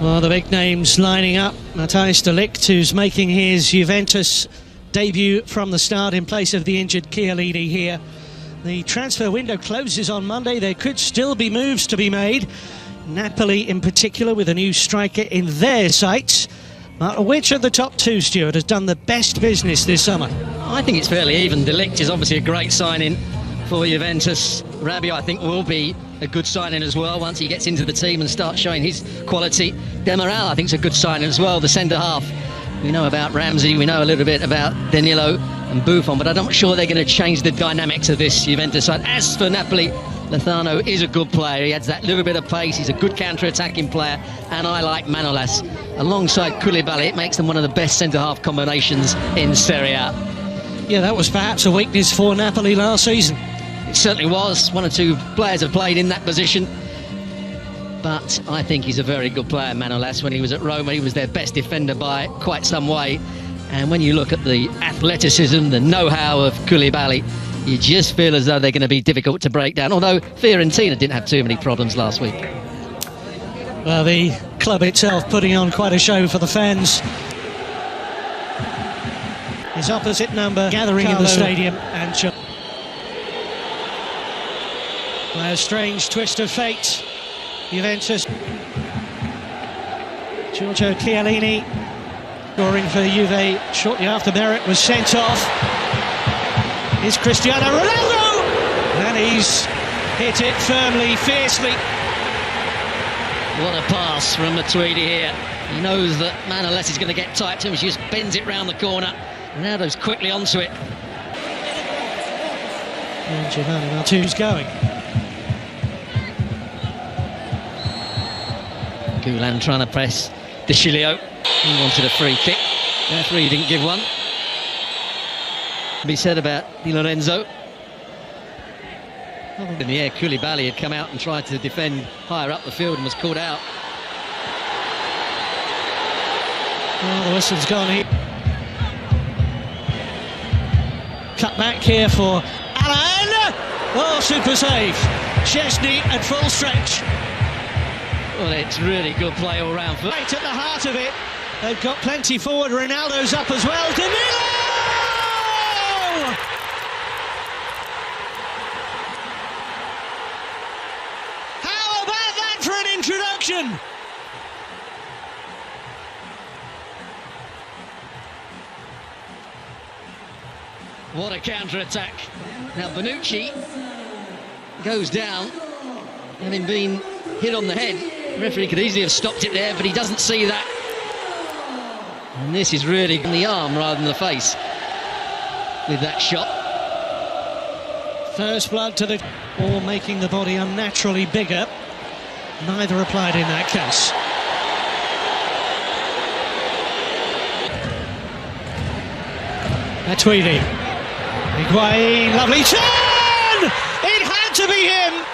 Well, the big names lining up. Matthijs de Ligt, who's making his Juventus debut from the start in place of the injured Chiellini here. The transfer window closes on Monday. There could still be moves to be made. Napoli in particular with a new striker in their sights. Which of the top two, Stuart, has done the best business this summer? I think it's fairly even. De Ligt is obviously a great signing for Juventus. Rabiot, I think, will be a good signing as well once he gets into the team and starts showing his quality. Demiral, I think, is a good signing as well, the centre-half. We know about Ramsey, we know a little bit about Danilo and Buffon, but I'm not sure they're going to change the dynamics of this Juventus side. As for Napoli, Lozano is a good player. He adds that little bit of pace. He's a good counter-attacking player, and I like Manolas. Alongside Koulibaly, it makes them one of the best centre-half combinations in Serie A. Yeah, that was perhaps a weakness for Napoli last season. It certainly was. One or two players have played in that position. But I think he's a very good player, Manolas. When he was at Roma, he was their best defender by quite some way. And when you look at the athleticism, the know-how of Koulibaly, you just feel as though they're going to be difficult to break down. Although Fiorentina didn't have too many problems last week. Well, the club itself putting on quite a show for the fans. His opposite number gathering in the stadium, and by a strange twist of fate, Juventus. Giorgio Chiellini scoring for Juve shortly after Merritt was sent off. Is Cristiano Ronaldo, and he's hit it firmly, fiercely. What a pass from Matuidi here. He knows that Manolas is going to get tight to him. He just bends it round the corner. Ronaldo's quickly onto it. And Giovanni Martu's going. Gulan trying to press De Chilio. He wanted a free kick. The referee didn't give one. Be said about Di Lorenzo. In the air, Koulibaly had come out and tried to defend higher up the field and was caught out. Well, the whistle's gone here. Cut back here for Alan. Oh, super save. Szczesny at full stretch. Well, it's really good play all round. Right at the heart of it. They've got plenty forward. Ronaldo's up as well. Danilo! How about that for an introduction? What a counter-attack. Now Bonucci goes down, having been hit on the head. The referee could easily have stopped it there, but he doesn't see that. And this is really in the arm rather than the face with that shot. First blood to the... or making the body unnaturally bigger. Neither applied in that case. Matuidi. Higuain, lovely turn! It had to be him!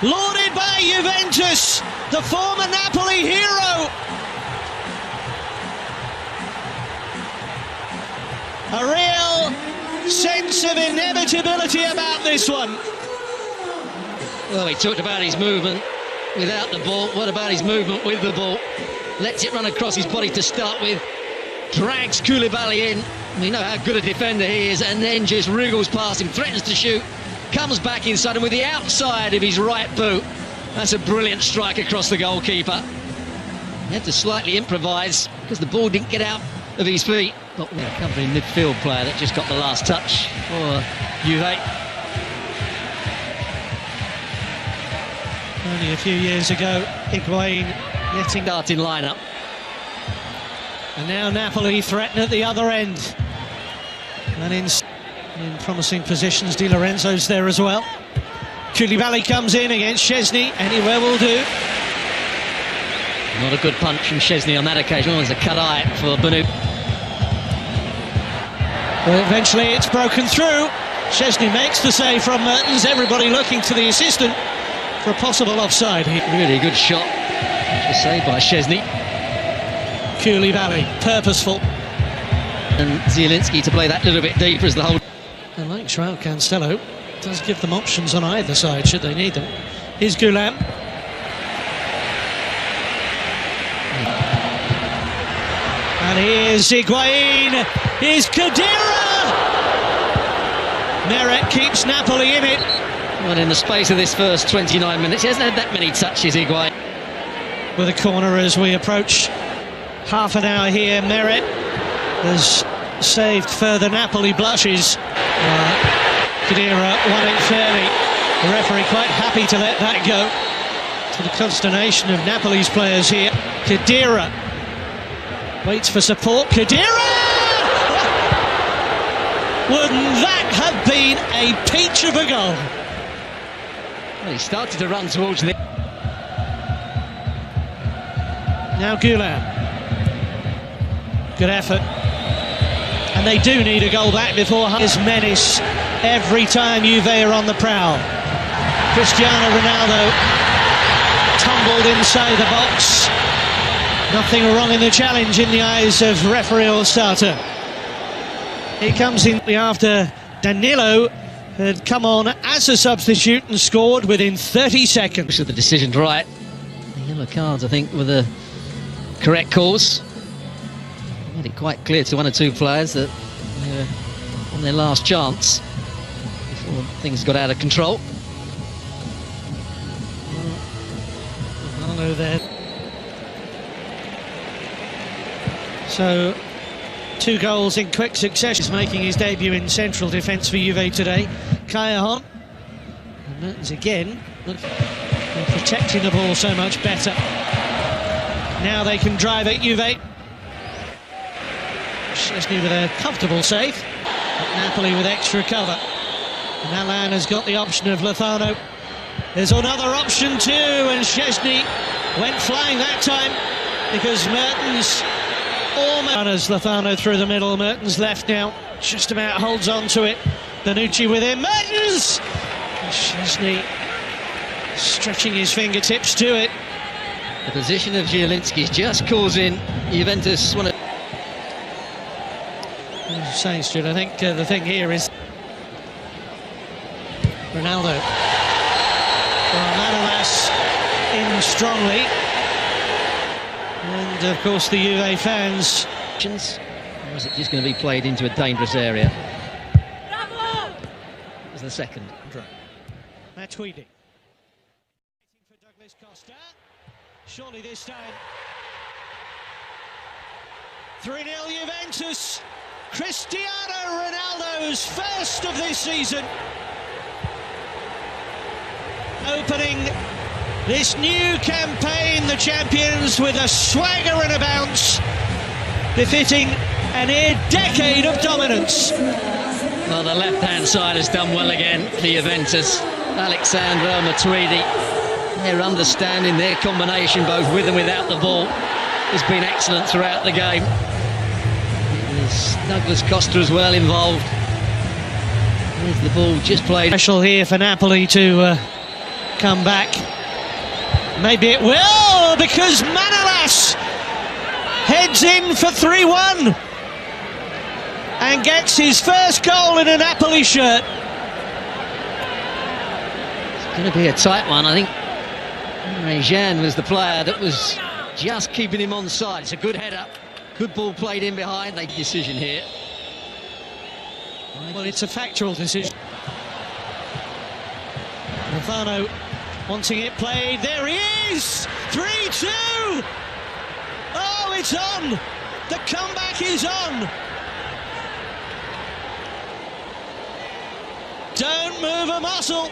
Lauded by Juventus, the former Napoli hero. A real sense of inevitability about this one. Well, he talked about his movement without the ball. What about his movement with the ball? Lets it run across his body to start with. Drags Koulibaly in. We know how good a defender he is, and then just wriggles past him, threatens to shoot. Comes back inside and with the outside of his right boot. That's a brilliant strike across the goalkeeper. He had to slightly improvise because the ball didn't get out of his feet. But we're a covering midfield player that just got the last touch for Juve. Only a few years ago, Higuain getting starting lineup. And now Napoli threaten at the other end. And in promising positions, Di Lorenzo's there as well. Koulibaly comes in against Szczesny, anywhere will do. Not a good punch from Szczesny on that occasion. There's a cut eye for Banu. But eventually it's broken through. Szczesny makes the save from Mertens. Everybody looking to the assistant for a possible offside here. Really good shot. Just saved by Szczesny. Koulibaly, purposeful. And Zielinski to play that little bit deeper as the whole... And like João Cancelo, does give them options on either side should they need them. Here's Goulam. And here's Higuain. Here's Khedira. Meret keeps Napoli in it. Well, in the space of this first 29 minutes, he hasn't had that many touches, Higuain. With a corner as we approach half an hour here. Meret has saved further Napoli blushes. Khedira won it fairly. The referee quite happy to let that go, to the consternation of Napoli's players here. Khedira waits for support. Khedira! Wouldn't that have been a peach of a goal? Well, he started to run towards the... Now Goulam. Good effort. And they do need a goal back before his menace every time Juve are on the prowl. Cristiano Ronaldo tumbled inside the box. Nothing wrong in the challenge in the eyes of referee Orsata. He comes in after Danilo had come on as a substitute and scored within 30 seconds. The decision's right. The yellow cards, I think, were the correct calls. Made it quite clear to one or two players that they were on their last chance before things got out of control. Ronaldo there. So 2 goals in quick succession. He's making his debut in central defence for Juve today. Callejon. And Mertens again. They're protecting the ball so much better. Now they can drive at Juve. Szczesny with a comfortable save. But Napoli with extra cover. And Alan has got the option of Lozano. There's another option too, and Szczesny went flying that time because Mertens almost... Lozano through the middle. Mertens left now. Just about holds on to it. Bonucci with him. Mertens! And Szczesny stretching his fingertips to it. The position of Zielinski is just causing Juventus one of... Saying, Stuart, I think the thing here is Ronaldo. Well, Manolas in strongly, and of course the Juve fans. Or is it just going to be played into a dangerous area? As the second. Matuidi. For Douglas Costa. Surely this time. 3-0 Juventus. Cristiano Ronaldo's first of this season, opening this new campaign, the champions, with a swagger and a bounce befitting a near decade of dominance. Well, the left-hand side has done well again for Juventus. Alexandro Matuidi, their understanding, their combination both with and without the ball has been excellent throughout the game. Douglas Costa as well involved. There's the ball just played. Special here for Napoli to come back. Maybe it will, because Manolas heads in for 3-1 and gets his first goal in a Napoli shirt. It's going to be a tight one, I think. Jean was the player that was just keeping him on side. It's a good header. Good ball played in behind. They decision here. Well, it's a factual decision. Lozano wanting it played. There he is! 3-2! Oh, it's on! The comeback is on! Don't move a muscle!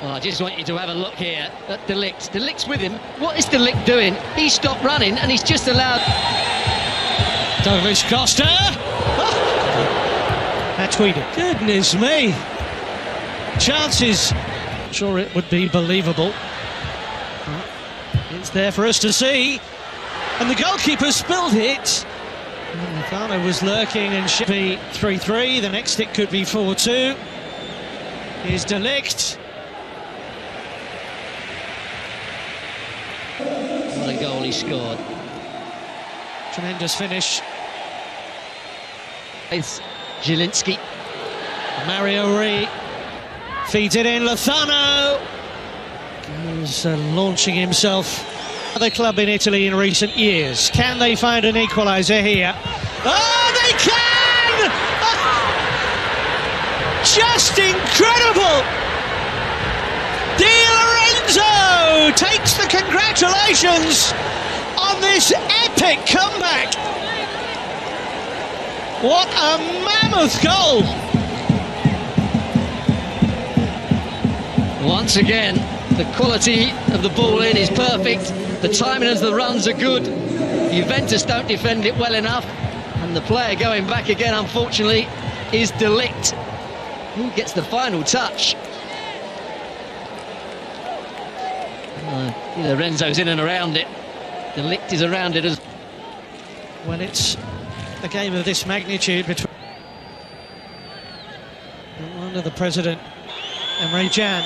Well, I just want you to have a look here at De Ligt. De Ligt's with him. What is De Ligt doing? He stopped running and he's just allowed... Douglas Costa! Oh. Matuidi. Goodness me! Chances. Sure it would be believable. It's there for us to see. And the goalkeeper spilled it Lozano was lurking and should be 3-3. The next it could be 4-2. Here's De Ligt. What a goal he scored. Tremendous finish. It's Zielinski. Mario Rui feeds it in. Lozano goes launching himself. Other club in Italy in recent years. Can they find an equaliser here? Oh, they can! Oh, just incredible! Di Lorenzo takes the congratulations on this epic comeback. What a mammoth goal! Once again, the quality of the ball in is perfect. The timing of the runs are good. Juventus don't defend it well enough. And the player going back again, unfortunately, is De Ligt, who gets the final touch. Lorenzo's in and around it. De Ligt is around it as When it's a game of this magnitude between... No wonder the president, Emre Can.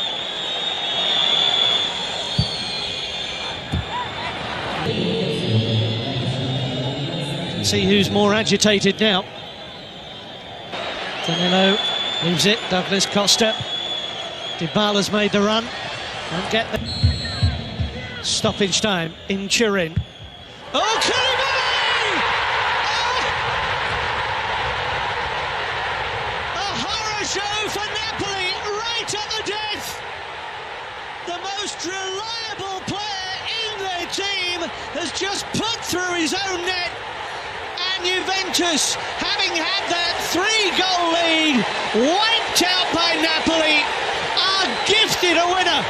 See who's more agitated now. Danilo leaves it. Douglas Costa. Dybala's made the run. Won't get the stoppage time in Turin. Oh, Koulibaly! Oh! A horror show for Napoli right at the death. The most reliable player in their team has just put through his own net. And Juventus, having had that 3-goal lead, wiped out by Napoli, are gifted a winner.